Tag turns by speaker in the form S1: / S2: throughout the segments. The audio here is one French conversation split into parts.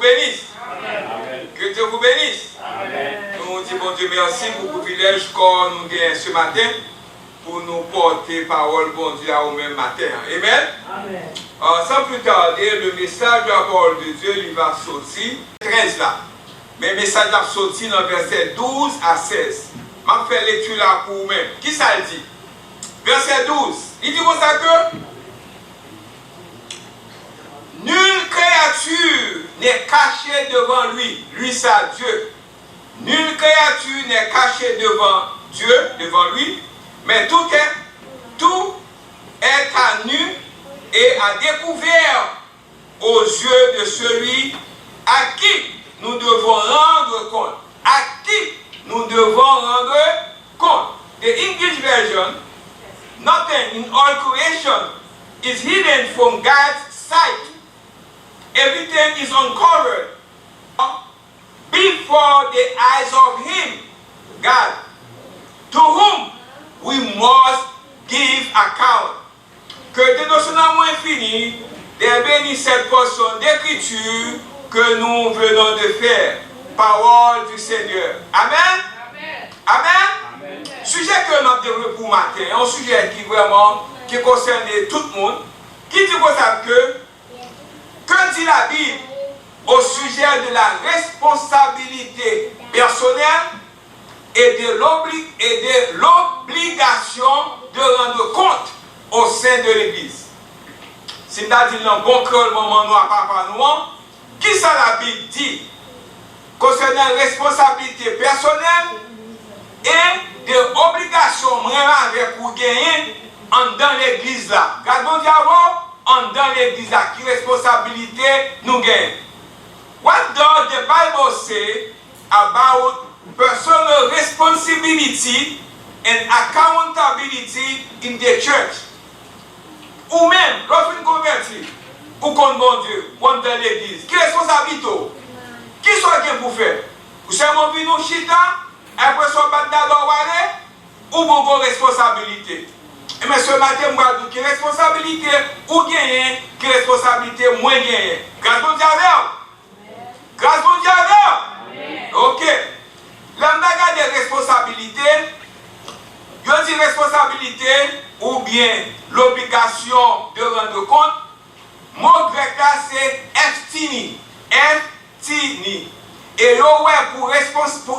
S1: bénisse.
S2: Amen.
S1: Que Dieu vous bénisse.
S2: Amen.
S1: Nous disons bon Dieu merci pour le privilège qu'on nous gagne ce matin pour nous porter parole bon Dieu au même matin. Amen.
S3: Amen.
S1: Sans plus tarder, le message de la parole de Dieu il va sortir 13 là. Mais le message va sortir dans verset 12 à 16. Je vais faire lecture là pour vous-même. Qui ça dit? Verset 12. Il dit comme ça que nulle créature n'est cachée devant lui. Lui, ça, Dieu. Nulle créature n'est cachée devant Dieu, devant lui. Mais tout est à nu et à découvert aux yeux de celui à qui nous devons rendre compte. À qui nous devons rendre compte. The English version, nothing in all creation is hidden from God's sight. Everything is uncovered before the eyes of Him, God, to whom we must give account. Que dénonciation infinie bénisse cette portion d'écriture que nous venons de faire. Parole du Seigneur. Amen. Amen. Amen. Amen. Sujet que nous avons développé pour matin, un sujet qui concerne tout le monde, qui dit que dit la Bible au sujet de la responsabilité personnelle et de l'obligation de rendre compte au sein de l'Église. Si nous avons dit dans bon cœur, le moment noir, papa noir, qui ça la Bible dit concernant la responsabilité personnelle et de l'obligation avec pour gagner dans l'Église là. Regardons d'abord dans l'Église là, qui responsabilité nous gagne. What does the Bible say about personal responsibility and accountability in the church? Ou même, lorsqu'on convertit, ou contre bon Dieu, ou dans l'église, qui est responsabilité? Qui soit bien pour faire? Vous savez, on vit nous chita, après son battre d'Orwale, ou beaucoup responsabilité? Et mais ce matin, moi, qui responsabilité ou gagner, qui responsabilité moins gagner? Grâce au diable. Grâce au diable. Ok. L'ambaga des responsabilités, je dis responsabilité ou bien l'obligation de rendre compte. Mot grec là c'est eftini. Eftini. Et pour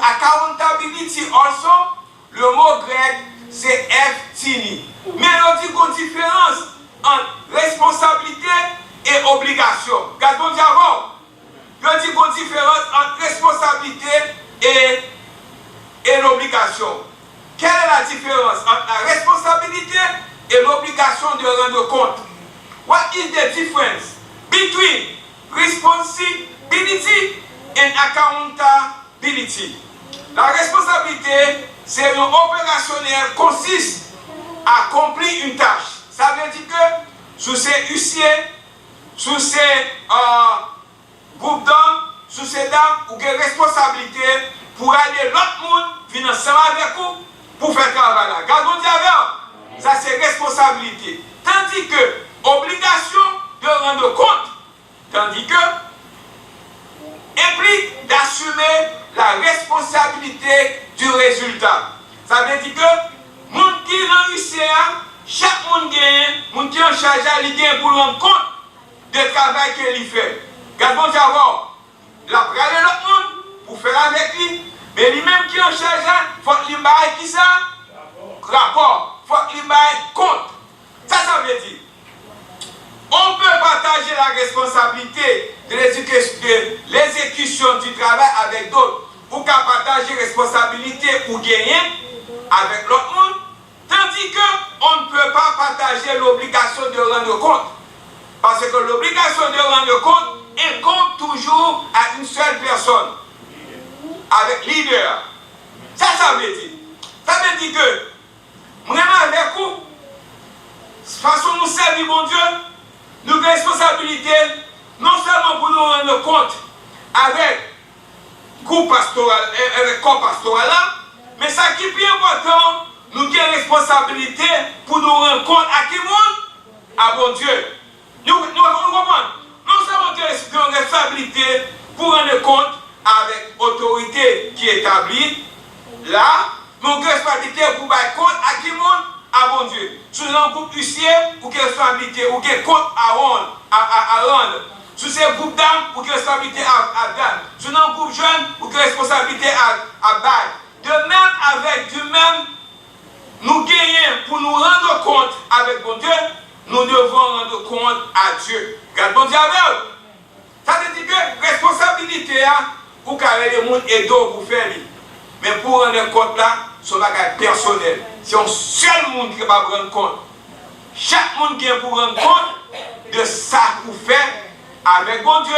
S1: accountability also, le mot grec c'est eftini. Mais on dit qu'on différence entre responsabilité et obligation. Gardons d'abord. Je dis qu'on différence entre responsabilité et l'obligation. Quelle est la différence entre la responsabilité et l'obligation de rendre compte? What is the difference between responsibility and accountability? La responsabilité, c'est un opérationnel consiste à accomplir une tâche. Ça veut dire que sous ces huissiers, sous ces groupes d'hommes, sous ces dames, ou des responsabilités pour aller l'autre monde, venir ensemble avec vous, pour faire travail là. Gardons d'abord, ça c'est responsabilité. Tandis que obligation de rendre compte, tandis que implique d'assumer la responsabilité du résultat. Ça veut dire que moun qui dans l'UCA, chaque monde gagne, moun qui en charge il gagne pour rendre compte du travail qu'il fait. Gardons d'abord, la prendre l'autre monde pour faire avec lui. Mais lui-même qui en charge, il faut qu'il ait qui ça? Rapport. Il faut qu'il ait compte. Ça veut dire. On peut partager la responsabilité de l'exécution du travail avec d'autres. Ou qu'à partager la responsabilité ou gagner avec l'autre monde. Tandis qu'on ne peut pas partager l'obligation de rendre compte. Parce que l'obligation de rendre compte incombe toujours à une seule personne. Avec leader. Ça veut dire. Ça veut dire que, vraiment avec vous, façon nous servir mon Dieu, nous avons responsabilité, non seulement pour nous rendre compte avec groupe pastoral, avec corps pastoral là, mais ça qui est plus important, nous avons responsabilité pour nous rendre compte à qui monde? À bon Dieu. Nous comprenons. Non seulement nous avons responsabilité pour rendre compte avec autorité qui est établie, là, mon responsabilité pour faire compte à qui monde? À bon Dieu. Sous un groupe huissier, ou qui responsabilité, ou qui compte à rendre. Sous ces groupes d'âmes, ou qui responsabilité à dame. Sous un groupe jeune, ou qui responsabilité à bail. De même avec du même, nous gagnons pour nous rendre compte avec bon Dieu, nous devons rendre compte à Dieu. Regarde bon Dieu avec eux. Ça veut dire que responsabilité, ou carré le monde est d'eau pour faire. Mais pour rendre compte là, c'est un bagage personnel. C'est un seul monde qui va rendre compte. Chaque monde qui est pour rendre compte de ça qu'on fait avec bon Dieu,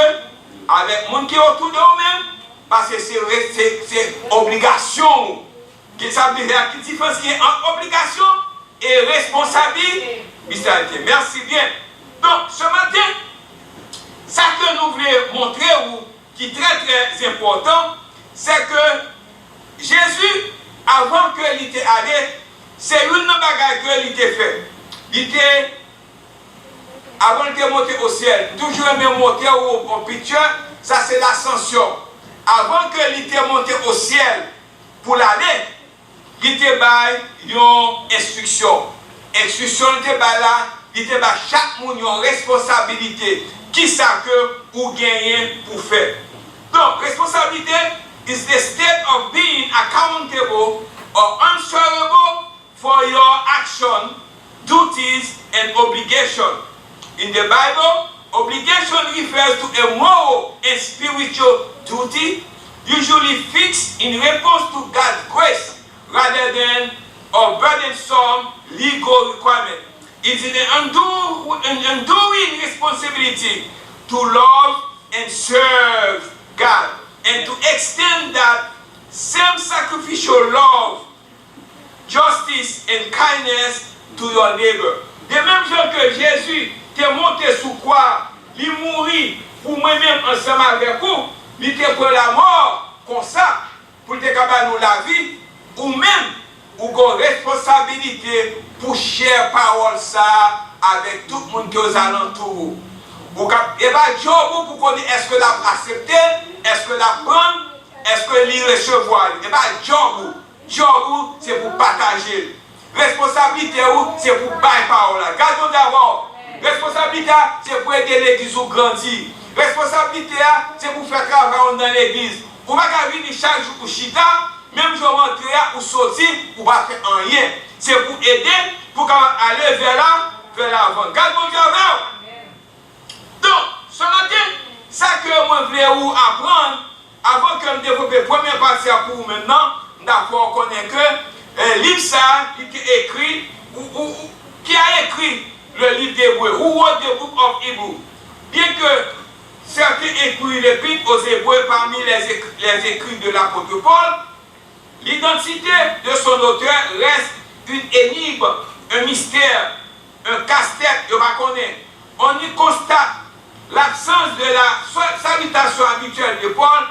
S1: avec le monde qui est autour de nous-mêmes, parce que c'est obligation. Ça veut dire qu'il y a une différence entre obligation et responsabilité. Merci bien. Donc, ce matin, ça que nous voulons montrer, ou qui est très très important, c'est que Jésus, avant qu'il était allé, c'est une bagarre qu'il était fait. Avant qu'il était monté au ciel, toujours aimé monter au picture, ça c'est l'ascension. Avant qu'il était monté au ciel pour l'aller, il était bail une instruction. Instruction était bail là, il était bail chaque monde une responsabilité. Qui ça que ou gagner pour faire. Donc, responsabilité is the state of being accountable or answerable for your action, duties, and obligation. In the Bible, obligation refers to a moral and spiritual duty, usually fixed in response to God's grace, rather than a burdensome legal requirement. It's an enduring responsibility to love and serve God, and to extend that same sacrificial love, justice, and kindness to your neighbor. De même genre que Jésus t'est monté sous quoi, il mourit pour moi-même ensemble avec vous, il t'est pour la mort, comme ça, pour te capable nous la vie, ou même, ou qu'on responsabilité pour share parole ça avec tout le monde qui est aux alentours. Et bien, Job, pour connaître est-ce que l'a accepté, est-ce que l'a prendre, est-ce que l'y recevoir. Et bien, Job, c'est pour partager. Responsabilité, c'est pour bailler parole. Gardons d'abord. Responsabilité, c'est pour aider l'église ou grandir. Responsabilité, c'est pour faire travail dans l'église. Vous ne pouvez pas venir chaque jour pour chita, même si vous rentrez ou sortir, vous ne pouvez pas faire rien. C'est pour aider, pour aller vers l'avant. Gardons d'abord. Donc, ce matin, ça que moi je voulais vous apprendre, avant que je développe la première partie pour vous maintenant, d'accord, on connaît que le livre ça, qui est écrit, qui a écrit le livre d'Hébreu, who wrote the book of Hebrew. Bien que certains écrivent l'épître aux Hébreux parmi les écrits de l'apôtre Paul, l'identité de son auteur reste une énigme, un mystère, un casse-tête, je ne connais. On y constate l'absence de la salutation habituelle de Paul,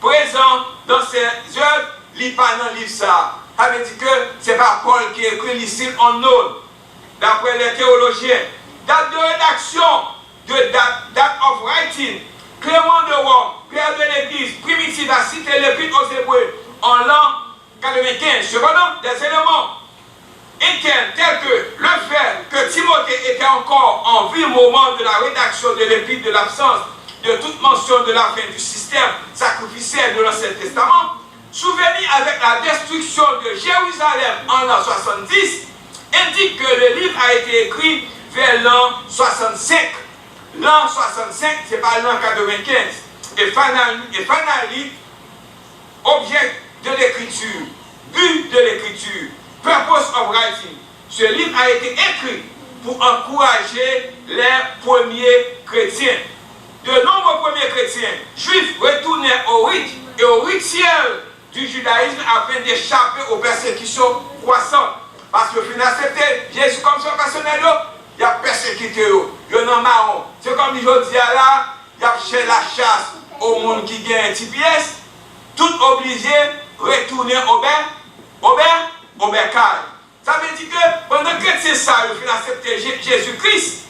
S1: présent dans ses œuvres, il pas dans le livre ça. Ça veut dire que ce n'est pas Paul qui écrit l'ici en unknown, d'après les théologiens. Date de rédaction, date of writing, Clément de Rome, Père de l'Église, primitive a cité l'épître aux Hébreux en l'an 95. Cependant, des éléments internes tels que le fait que Timothée était encore en vie au moment de la rédaction de l'épître, de l'absence de toute mention de la fin du système sacrificiel de l'Ancien Testament, souvenir avec la destruction de Jérusalem en l'an 70, indique que le livre a été écrit vers l'an 65. L'an 65, ce n'est pas l'an 95. Et finally, objet de l'écriture, but de l'écriture, purpose of writing. Ce livre a été écrit pour encourager les premiers chrétiens. De nombreux premiers chrétiens juifs retournaient au rite et au rituel du judaïsme afin d'échapper aux persécutions croissantes. Parce que finalement, accepté Jésus comme son personnel, il a persécuté, il y a un marron. C'est comme je dis là, il y a fait la chasse au monde qui gagne un petit pièce, tout obligé de retourner au bercail. Ça veut dire que pendant que c'est ça, il a accepté Jésus-Christ.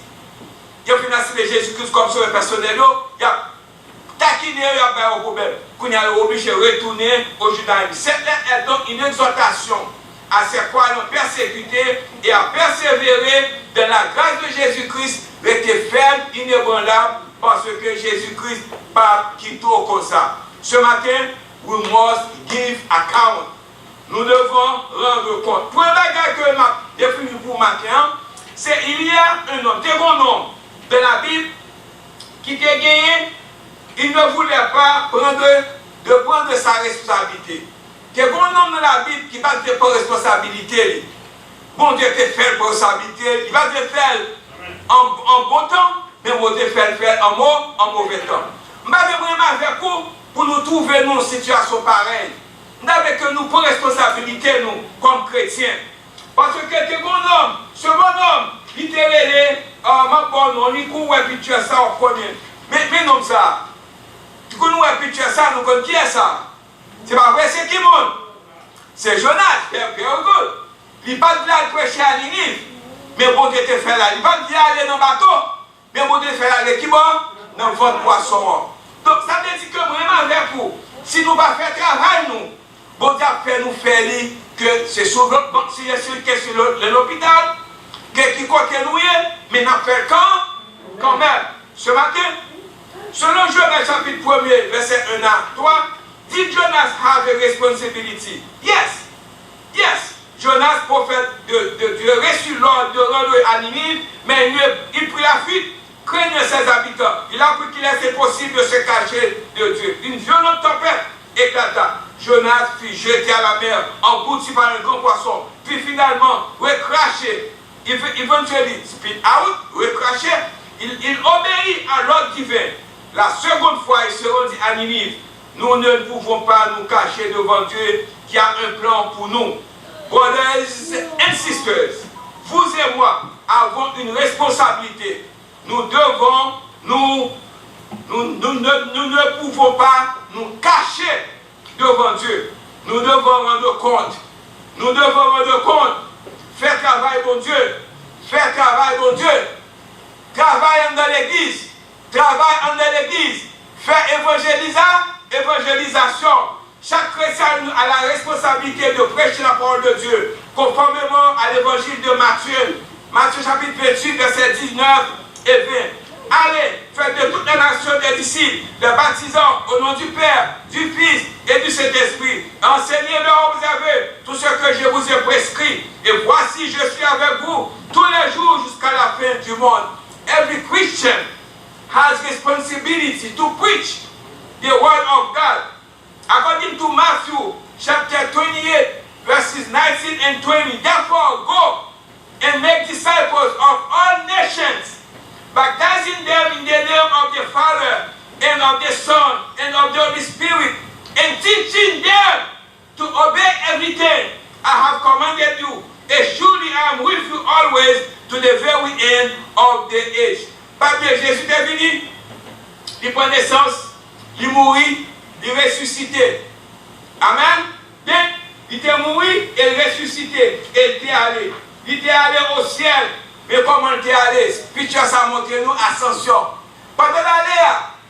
S1: Il a accepté Jésus-Christ comme son personnel, il a qui n'y a pas de problème. Qu'on est obligé de retourner au judaïsme. Cette lettre est donc une exhortation à ces croyants persécutés et à persévérer dans la grâce de Jésus-Christ, rester ferme, inébranlable, parce que Jésus-Christ pas quitte comme ça. Ce matin, we must give account. Nous devons rendre compte. Pour le bagage que je défini pour matin, c'est il y a un homme, très bon homme de la Bible qui t'a gagné, il ne voulait pas prendre sa responsabilité. Très bon homme de la Bible qui va te prendre responsabilité. Bon Dieu te fait responsabilité, il va te faire en bon temps, mais il va te faire en mauvais temps. Je vais vraiment faire pour nous trouver dans une situation pareille. Nous avons que nous prenons responsabilité, nous, comme chrétiens. Parce que ce bon homme, il était relé, il courait, puis tu as ça, on connaît. Mais non, ça. Tu connais, puis tu as ça, nous connaissons qui est ça. C'est pas vrai, c'est qui, mon? C'est Jonas, very good. Il n'est pas de là prêcher à Ninive, mais bon Dieu te fait là. Il n'est pas de là aller dans le bateau, mais bon Dieu te fait aller qui, bon? Dans votre poisson. Donc, ça veut dire que vraiment, avec vous, si nous ne faisons pas travail, nous, bon Dieu fait nous faire que c'est sur l'hôpital, qui compte nous, mais nous fait quand même. Ce matin, selon Jonas chapitre 1er, verset 1 à 3, did Jonas have a responsibility? Yes. Jonas, prophète de Dieu, reçut l'ordre de rendre à Ninive, mais il prit la fuite, craignant ses habitants. Il a cru qu'il était possible de se cacher de Dieu. Une violente tempête éclata. Jonas fut jeté à la mer, englouti par un grand poisson, puis finalement recraché. Eventually, spit out, recraché. Il obéit à l'ordre divin. La seconde fois, il se rendit à Ninive. Nous ne pouvons pas nous cacher devant Dieu qui a un plan pour nous. Brothers and sisters, vous et moi avons une responsabilité. Nous ne pouvons pas nous cacher devant Dieu. Nous devons rendre compte. Faire travail pour Dieu. Travail dans l'église. Faire évangélisation. Chaque chrétien a la responsabilité de prêcher la parole de Dieu, conformément à l'évangile de Matthieu. Matthieu chapitre 28, verset 19 et 20. Allez, faites de toutes les nations des disciples, les baptisant au nom du Père, du Fils et du Saint-Esprit. Enseignez-leur à observer tout ce que je vous ai prescrit. Et voici, je suis avec vous tous les jours jusqu'à la fin du monde. Every Christian has responsibility to preach the word of God. According to Matthew chapter 28, verses 19 and 20. Therefore, go and make disciples of all nations, baptizing them in the name of the Father, and of the Son, and of the Holy Spirit, and teaching them to obey everything I have commanded you. And surely I am with you always to the very end of the age. Parce que Jésus est venu, il prend naissance, il mourit, il ressuscité. Amen. Bien, il était mort et il ressuscité. Et il était allé. Il était allé au ciel. Mais comment il était allé? Picture ça montre nous ascension. Pendant l'aller,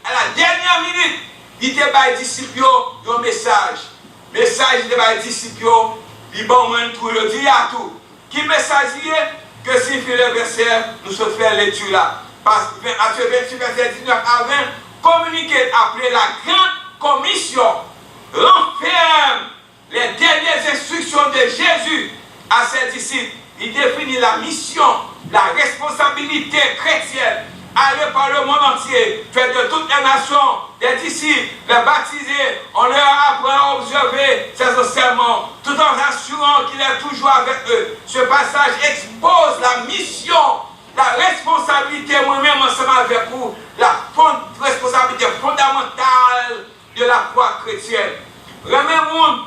S1: à la dernière minute, il était par les disciples un message. Message de les disciples, il bon moins tout le dit à tout. Qui message que signifie le verset, nous se faisons lecture là. Parce que Matthieu 28, verset 19 à 20, communiquer après la grande commission, renferme les dernières instructions de Jésus à ses disciples. Il définit la mission, la responsabilité chrétienne. Aller par le monde entier, faire de toutes les nations des disciples, les baptiser, on leur apprend à observer ses enseignements, tout en assurant qu'il est toujours avec eux. Ce passage expose la mission, la responsabilité, moi-même ensemble avec vous, la responsabilité fondamentale de la foi chrétienne. Remets-moi,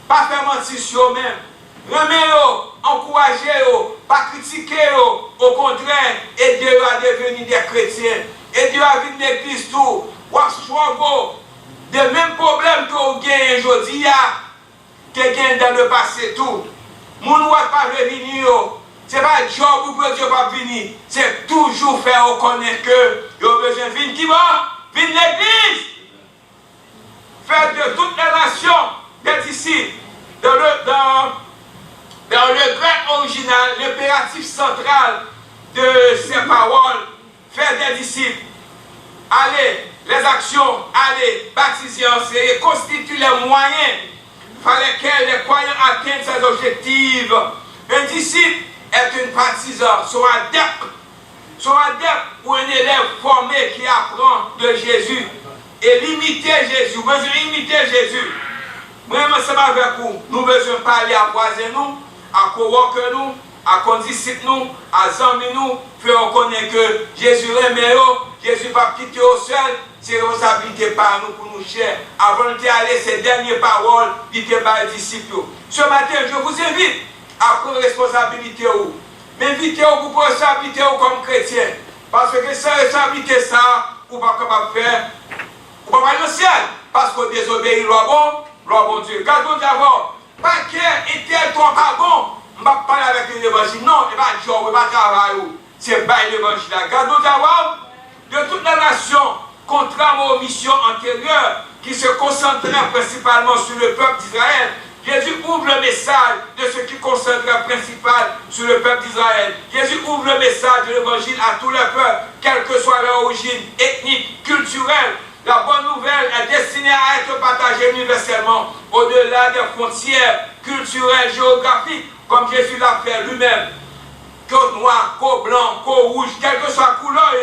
S1: pas faire mentir sur eux-mêmes. Remets-le, encouragez-le, pas critiquez-le, au contraire, aidez-le à devenir des chrétiens. Aidez-le à vivre l'église tout. Ou à struggle. Des mêmes problèmes que vous gagnez aujourd'hui, que vous gagnez dans le passé tout. Mon ne pas revenir. Ce n'est pas un job où Dieu va venir. C'est toujours faire reconnaître que vous avez besoin de venir qui va? Venir l'église. faites de toutes les nations des disciples. Dans le grec original, l'impératif central de ces paroles, faites des disciples. Allez, les actions, allez, baptiser, enseigner, constituent les moyens par lesquels les croyants atteignent ces objectifs. Un disciple est un partisan, son adepte ou un élève formé qui apprend de Jésus et l'imiter Jésus. Vous besoin imiter Jésus. Moi, ensemble avec vous, nous besoin parler à voisins nous, à coworker nous, à condisciples nous, à amis nous, faire reconnaître que Jésus remet, Jésus va quitter au seul, c'est responsabilité par nous pour nous cher. Avant de aller ces dernières paroles, dites par les disciples. Ce matin, je vous invite à prendre responsabilité. M'invitez vous pour responsabilité comme chrétien. Parce que sans responsabilité, ça, vous ne pouvez pas capable de faire. Vous ne pouvez pas aller au ciel. Parce que vous désobéissez loi bon Dieu. Gardons d'abord. Pas qu'il était trop pas bon. Je ne vais pas parler avec l'évangile. Non, il va job, il va travailler. C'est pas l'évangile. Gardons d'abord de toute la nation, contrairement aux missions antérieures qui se concentraient principalement sur le peuple d'Israël. Jésus ouvre le message de ce qui concentrait principal sur le peuple d'Israël. Jésus ouvre le message de l'évangile à tous les peuples, quelle que soit leur origine ethnique, culturelle. La bonne nouvelle est destinée à être partagée universellement au-delà des frontières culturelles, géographiques, comme Jésus l'a fait lui-même. Côte noire, côte blanc, côte rouge, quelle que soit la couleur,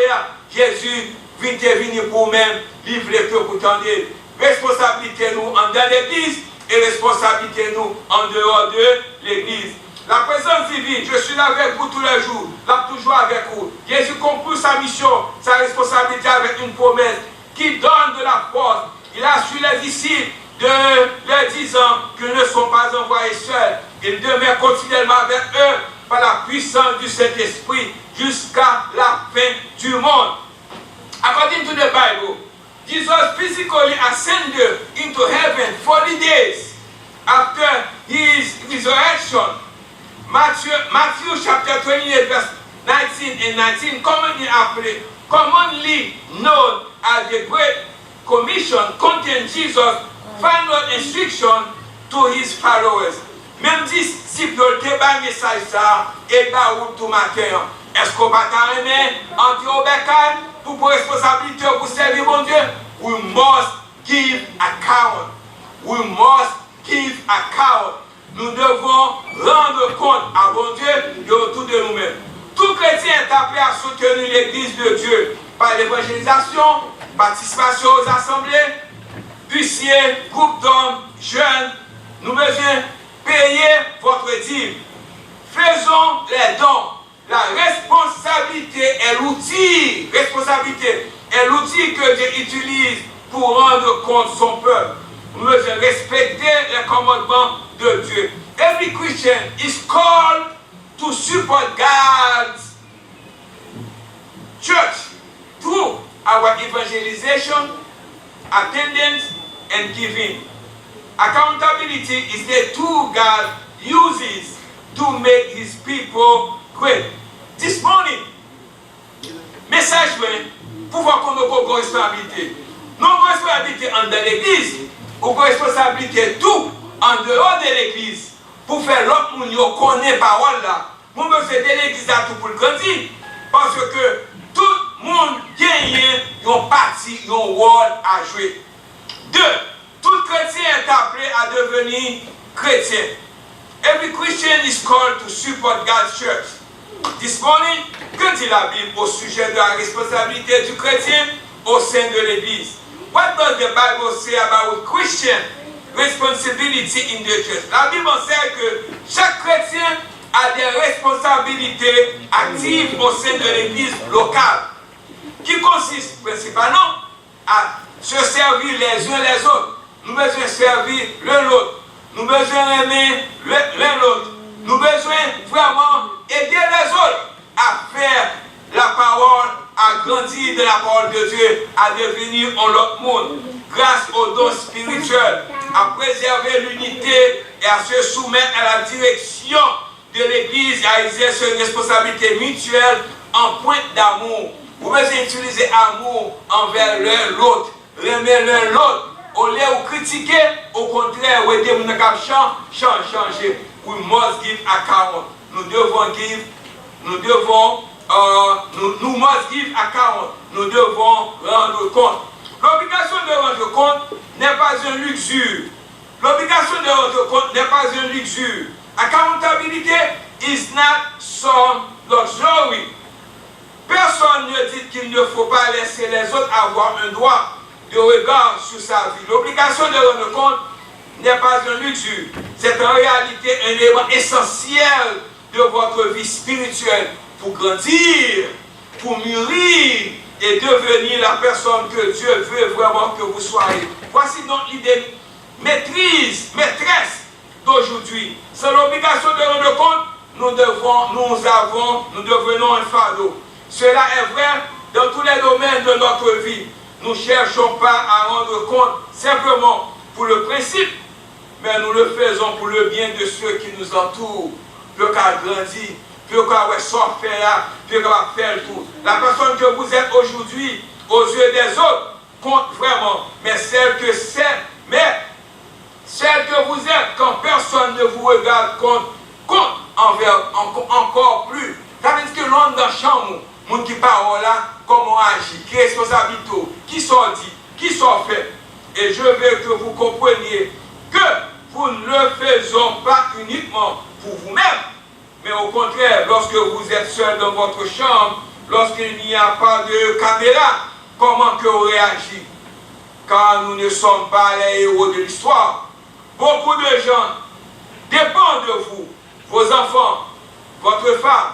S1: Jésus vient venir pour nous-mêmes, livrer que vous tendez. Responsabilité nous en dans l'église et responsabilité nous en dehors de l'église. La présence divine, je suis là avec vous tous les jours, là toujours avec vous. Jésus conclut sa mission, sa responsabilité avec une promesse qui donne de la force. Il a su les disciples de leur disant qu'ils ne sont pas envoyés seuls. Il demeure continuellement avec eux par la puissance du Saint-Esprit jusqu'à la fin du monde. According to the Bible, Jesus physically ascended into heaven 40 days after his resurrection. Matthew chapter 28 verse 19 and 19, commonly known as the Great Commission, contains Jesus' final instruction to his followers. Même disciples qui ont un message ça, et bah où tout matin. Est-ce qu'on va t'arrêter entre au bécal pour responsabilité pour servir mon Dieu? We must give account. We must give account. Nous devons rendre compte à bon Dieu et autour de nous-mêmes. Tout chrétien est appelé à soutenir l'Église de Dieu par l'évangélisation, participation aux assemblées, huissiers, groupes d'hommes, jeunes. Nous devons payer votre dîme. Faisons les dons. La responsabilité est l'outil. Responsabilité est l'outil que Dieu utilise pour rendre compte son peuple. Nous devons respecter les commandements de Dieu. Every Christian is called to support God's church through our evangelization, attendance, and giving. Accountability is the tool God uses to make his people great. This morning, message pour voir qu'on a une responsabilité. Nous avons une responsabilité en dans l'église, ou une responsabilité tout en dehors de l'église pour faire l'autre monde qui connaît la parole là. Nous devons faire de l'église à tout pour le grandir. Parce que tout le monde gagne une partie, un rôle à jouer. 2. Tout chrétien est appelé à devenir chrétien. Every Christian is called to support God's church. This morning, que dit la Bible au sujet de la responsabilité du chrétien au sein de l'église? What does the Bible say about Christian responsibility in the church? La Bible enseigne que chaque chrétien a des responsabilités actives au sein de l'église locale, qui consiste principalement à se servir les uns les autres. Nous devons servir l'un l'autre. Nous devons aimer l'un l'autre. Nous devons vraiment aider les autres à faire la parole, à grandir de la parole de Dieu, à devenir un autre monde, grâce aux dons spirituels, à préserver l'unité et à se soumettre à la direction de l'Église, à exercer une responsabilité mutuelle en pointe d'amour. Vous devez utiliser amour envers l'un l'autre, aimer l'un l'autre au lieu de critiquer, au contraire, ou aider mon changer. We must give account. Nous devons give, nous must give account. Nous devons rendre compte. L'obligation de rendre compte n'est pas une luxure. L'obligation de rendre compte n'est pas une luxure. Accountability is not some luxury. Personne ne dit qu'il ne faut pas laisser les autres avoir un droit de regard sur sa vie. L'obligation de rendre compte n'est pas un luxure. C'est en réalité un élément essentiel de votre vie spirituelle pour grandir, pour mûrir et devenir la personne que Dieu veut vraiment que vous soyez. Voici donc l'idée maîtresse d'aujourd'hui. C'est l'obligation de rendre compte, nous devenons un fardeau. Cela est vrai dans tous les domaines de notre vie. Nous ne cherchons pas à rendre compte simplement pour le principe, mais nous le faisons pour le bien de ceux qui nous entourent. Plus qu'à grandir, plus qu'à sortir, plus qu'à faire tout. La personne que vous êtes aujourd'hui, aux yeux des autres, compte vraiment. Mais celle que vous êtes, quand personne ne vous regarde, compte encore plus. Ça veut dire que l'on dans la chambre, monde qui parle là, comment agir, qui est responsabilité, qui sont dit, qui sont faits. Et je veux que vous compreniez que vous ne le faisons pas uniquement pour vous-même, mais au contraire, lorsque vous êtes seul dans votre chambre, lorsqu'il n'y a pas de caméra, comment que vous réagissez? Car nous ne sommes pas les héros de l'histoire. Beaucoup de gens dépendent de vous, vos enfants, votre femme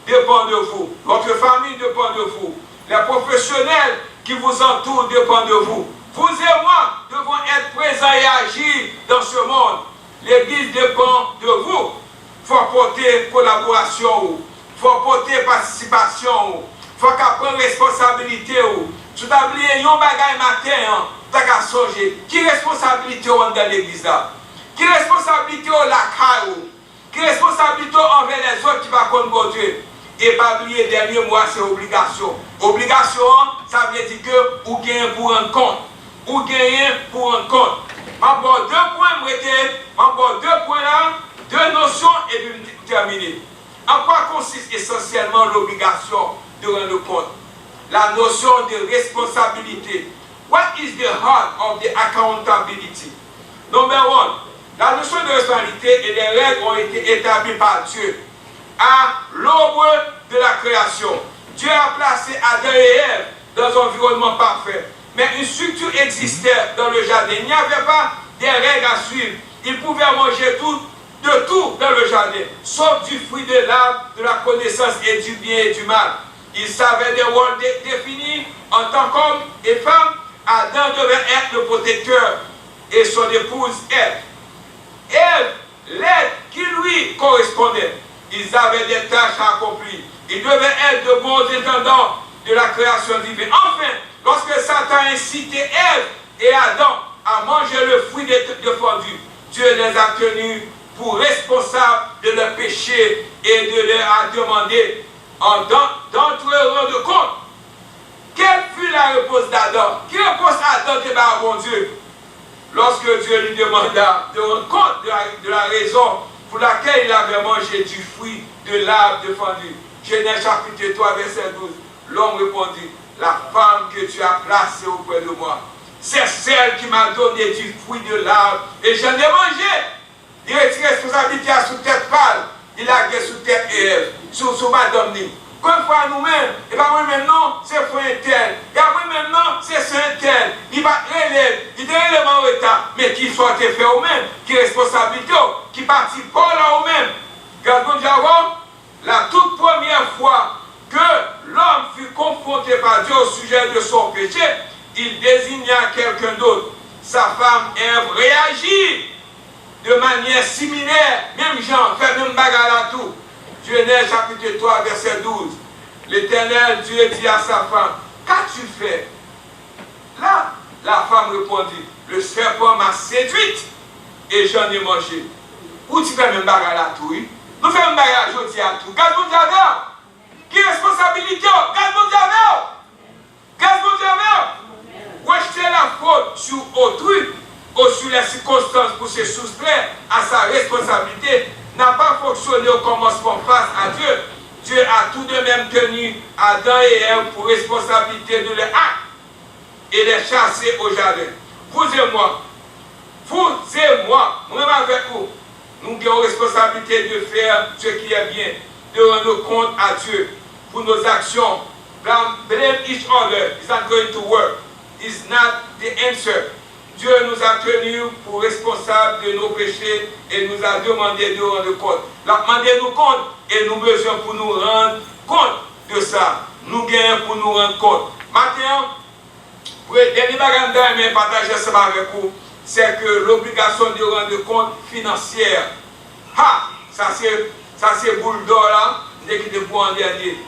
S1: dépend de vous, votre famille dépend de vous, les professionnels qui vous entourent dépendent de vous. Vous et moi devons être présents et agir dans ce monde. L'Église dépend de vous. Il faut porter collaboration, il faut porter participation, il faut prendre responsabilité. Tout à oublié un bagage matin, tu as songer. Qui responsabilité dans l'Église là? Qui responsabilité au lac? Qui responsabilité envers les autres qui va contre Dieu? Et pas oublier, dernier mois, c'est obligation. Obligation, ça veut dire que vous gagnez pour rendre compte. Vous gagnez pour rendre compte. Encore deux points là, deux notions et puis terminer. En quoi consiste essentiellement l'obligation de rendre compte? La notion de responsabilité. What is the heart of the accountability? Number one, la notion de responsabilité et les règles ont été établies par Dieu à l'aube de la création. Dieu a placé Adam et Ève dans un environnement parfait. Mais une structure existait dans le jardin. Il n'y avait pas des règles à suivre. Ils pouvaient manger de tout dans le jardin, sauf du fruit de l'arbre de la connaissance et du bien et du mal. Ils savaient des rôles définis en tant qu'homme et femme. Adam devait être le protecteur et son épouse Ève. Ève, l'aide qui lui correspondait. Ils avaient des tâches à accomplir. Ils devaient être de bons intendants de la création divine. Enfin, lorsque Satan a incité Ève et Adam à manger le fruit défendu, Dieu les a tenus pour responsables de leur péché et de leur a demandé d'entre rendre compte. Quelle fut la réponse d'Adam? Quelle réponse Adam était à bon Dieu? Lorsque Dieu lui demanda de rendre compte de la raison pour laquelle il avait mangé du fruit de l'arbre défendu. Genèse chapitre 3, verset 12. L'homme répondit, la femme que tu as placée auprès de moi, c'est celle qui m'a donné du fruit de l'arbre et j'en ai mangé. Il retire responsabilité à sous tête pâle. Il a gué sous tête Ève, sous madame ni. Quand il faut nous-mêmes, et bien oui maintenant, c'est frère tel. Et oui maintenant, c'est saint tel. Il va relève, il est élément en état, mais qui soit fait au même, qui responsabilité, qui participe pas là au même. Regardons d'abord, la toute première fois que l'homme fut confronté par Dieu au sujet de son péché, il désigna quelqu'un d'autre. Sa femme Ève réagit de manière similaire, même genre, fait même bagarre à tout. Genèse chapitre 3, verset 12. L'Éternel Dieu dit à sa femme, qu'as-tu fait? Là, la femme répondit, le serpent m'a séduite et j'en ai mangé. Où tu fais même bagarre à tout? Nous faisons bagarre aujourd'hui à tout. Gaz mon diable. Qui est responsabilité? Gaz mon diable. Gaz mon diable. rejeter la faute sur autrui ou sur les circonstances pour se soustraire à sa responsabilité n'a pas fonctionné au commencement face à Dieu. Dieu a tout de même tenu Adam et Ève pour responsabilité de leurs actes et les chasser au jardin. Vous et moi, moi-même avec vous, nous avons responsabilité de faire ce qui est bien, de rendre compte à Dieu pour nos actions. Blame each other is not going to work. It's not the answer. Dieu nous a tenus pour responsables de nos péchés et nous a demandé de rendre compte. Il a demandé nous compte et nous besoin pour nous rendre compte de ça. Nous gagnons pour nous rendre compte. Maintenant, pour le dernier bagage que je partager ça avec vous, c'est que l'obligation de rendre compte financière. Ça c'est boule d'or là, dès qu'il est pour en dernier.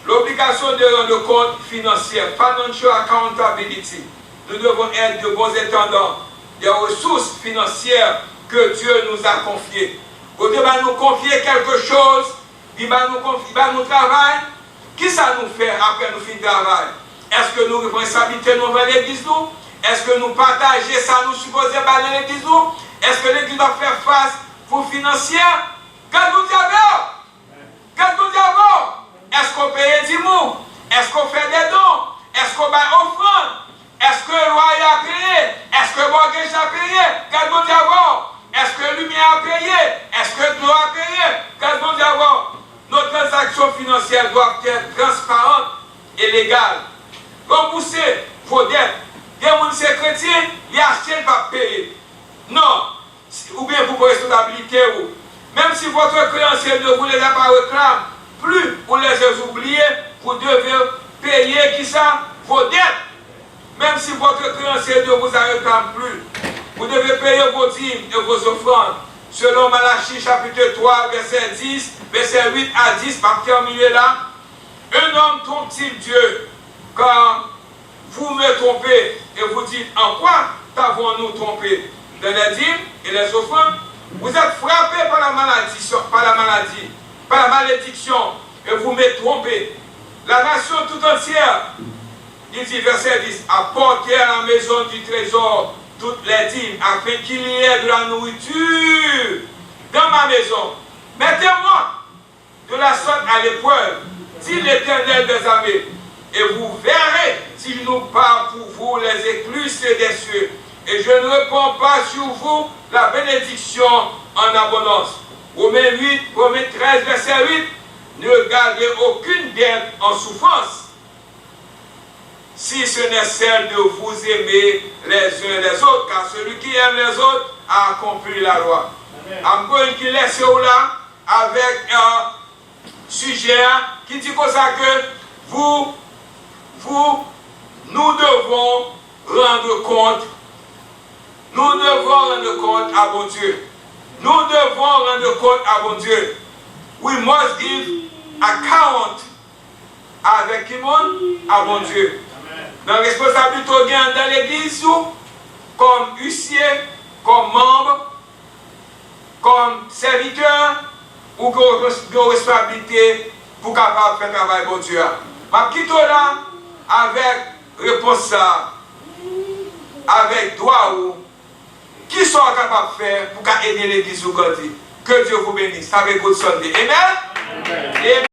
S1: L'obligation de rendre compte financière, financial accountability. Nous devons être de bons intendants des ressources financières que Dieu nous a confiées. Quand il va nous confier quelque chose, il va nous travailler. Qui ça nous fait après nous finir le travail? Est-ce que nous responsabilité nous dans l'église nous? Est-ce que nous partageons ça nous supposons dans l'église nous? Est-ce que l'église doit faire face pour financier? Quand nous avons, est-ce qu'on paye 10 mots? Est-ce qu'on fait des dons? Est-ce qu'on va offrande? Est-ce que le loyer a payé? Est-ce que le mortgage a payé? Quand nous avons, est-ce que le lumière a payé? Est-ce que l'eau a payé? Quand nous avons, nos transactions financières doivent être transparentes et légales. Rembourser vos dettes. Il y a des gens chrétiens, ils achètent, ils vont payer. Non. Ou bien pour vos responsabilités. Même si votre créancier ne vous les a pas réclamé, plus vous les oubliez, vous devez payer qui ça? Vos dettes. Même si votre créancier ne vous a réclamé plus, vous devez payer vos dîmes et vos offrandes. Selon Malachie chapitre 3, verset 10, verset 8 à 10, par terminer là. Un homme trompe-t-il Dieu quand vous me trompez et vous dites en quoi t'avons-nous trompé? Dans les dîmes et les offrandes, vous êtes frappé par la malédiction et vous me trompez. La nation tout entière, il dit verset 10, apportez à la maison du trésor toutes les dîmes afin qu'il y ait de la nourriture dans ma maison. Mettez-moi de la sorte à l'épreuve, dit l'Éternel des armées, et vous verrez si je nous parle pour vous les écluses des cieux, et je ne réponds pas sur vous la bénédiction en abondance. Romains 13, verset 8, ne gardez aucune dette en souffrance, si ce n'est celle de vous aimer les uns les autres, car celui qui aime les autres a accompli la loi. I'm going to laisser là avec un sujet qui dit comme ça que nous devons rendre compte. Nous devons rendre compte à bon Dieu. Nous devons rendre compte à bon Dieu. We must give account avec qui à bon Dieu. Dans la responsabilité dans l'église, comme huissier, comme membre, comme serviteur, ou comme responsabilité pour capable faire travail bon Dieu. Je quitte là avec réponse ça, avec droit qui sont capables de faire pour aider l'église ou grandir. Que Dieu vous bénisse. Avec votre santé. Amen. Amen.